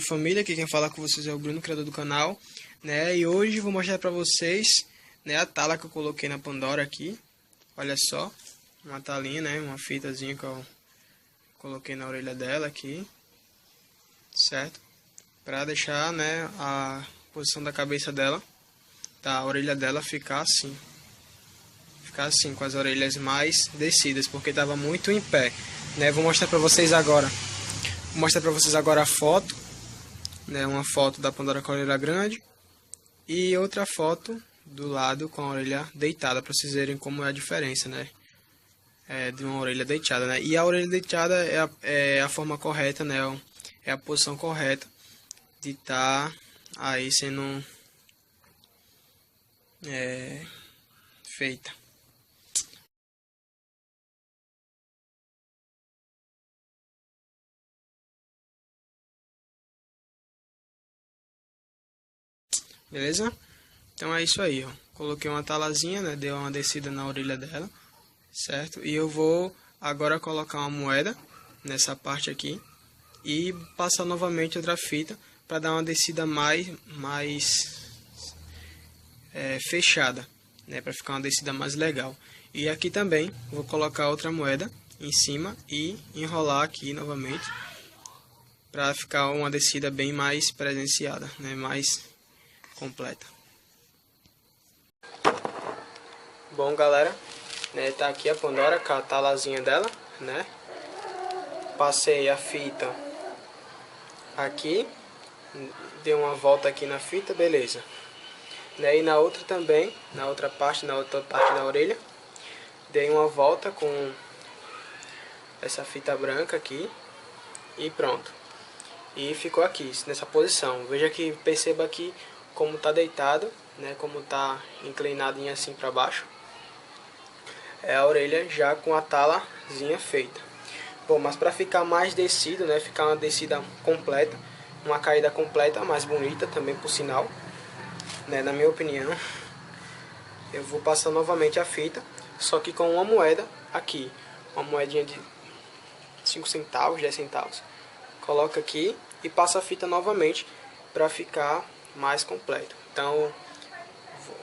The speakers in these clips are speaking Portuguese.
Família, aqui quem fala com vocês é o Bruno, criador do canal, né? E hoje vou mostrar pra vocês, né, a tala que eu coloquei na Pandora aqui. Olha só, uma talinha, né, uma fitazinha que eu coloquei na orelha dela aqui, certo? Pra deixar, né, a posição da cabeça dela, da orelha dela ficar assim, com as orelhas mais descidas, porque tava muito em pé, né? Vou mostrar pra vocês agora. Vou mostrar pra vocês agora a foto, né? Uma foto da Pandora com a orelha grande e outra foto do lado com a orelha deitada, para vocês verem como é a diferença, né? De uma orelha deitada, né? E a orelha deitada é a forma correta, né? É a posição correta de estar aí sendo feita. Beleza? Então é isso aí, ó. Coloquei uma talazinha, né? Deu uma descida na orelha dela, certo? E eu vou agora colocar uma moeda nessa parte aqui e passar novamente outra fita para dar uma descida mais fechada, né? Para ficar uma descida mais legal. E aqui também vou colocar outra moeda em cima e enrolar aqui novamente para ficar uma descida bem mais presenciada, né? Mais completa. Bom, galera, né, tá aqui a Pandora com a talazinha dela, né? Passei a fita aqui, dei uma volta aqui na fita, beleza. Né, e na outra também, na outra parte da orelha, dei uma volta com essa fita branca aqui e pronto. E ficou aqui, nessa posição. Veja que, perceba aqui como tá deitado, né, como tá inclinadinho assim para baixo. É a orelha já com a talazinha feita. Bom, mas para ficar mais descido, né, ficar uma descida completa, uma caída completa, mais bonita também por sinal, né, na minha opinião, eu vou passar novamente a fita, só que com uma moeda aqui, uma moedinha de 5 centavos, 10 centavos. Coloca aqui e passa a fita novamente para ficar mais completo. Então, vou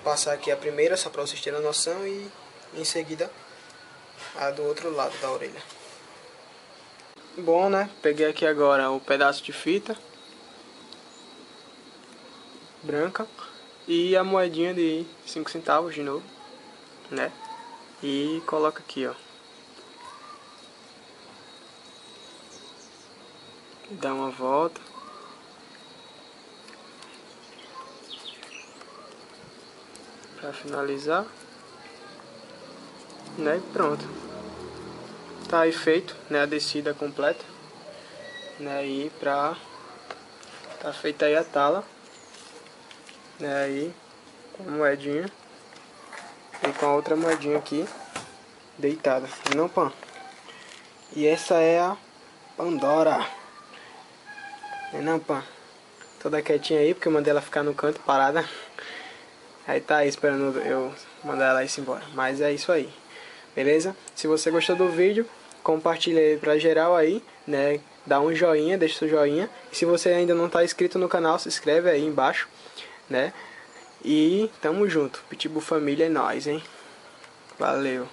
passar aqui a primeira só para vocês terem a noção e em seguida a do outro lado da orelha. Bom, né? Peguei aqui agora o pedaço de fita branca e a moedinha de 5 centavos de novo, né? E coloca aqui, ó. Dá uma volta. Para finalizar, né? Pronto. Tá aí feito, né? A descida completa, né? E tá feita aí a tala, né? Aí com a moedinha e com a outra moedinha aqui deitada, não, pã. E essa é a Pandora, não, pã. Toda quietinha aí porque eu mandei ela ficar no canto parada. Aí tá aí esperando eu mandar ela ir embora. Mas é isso aí, beleza? Se você gostou do vídeo, compartilha ele pra geral aí, né? Dá um joinha, deixa seu joinha. E se você ainda não tá inscrito no canal, se inscreve aí embaixo, né? E tamo junto. Pitbull Família é nóis, hein? Valeu!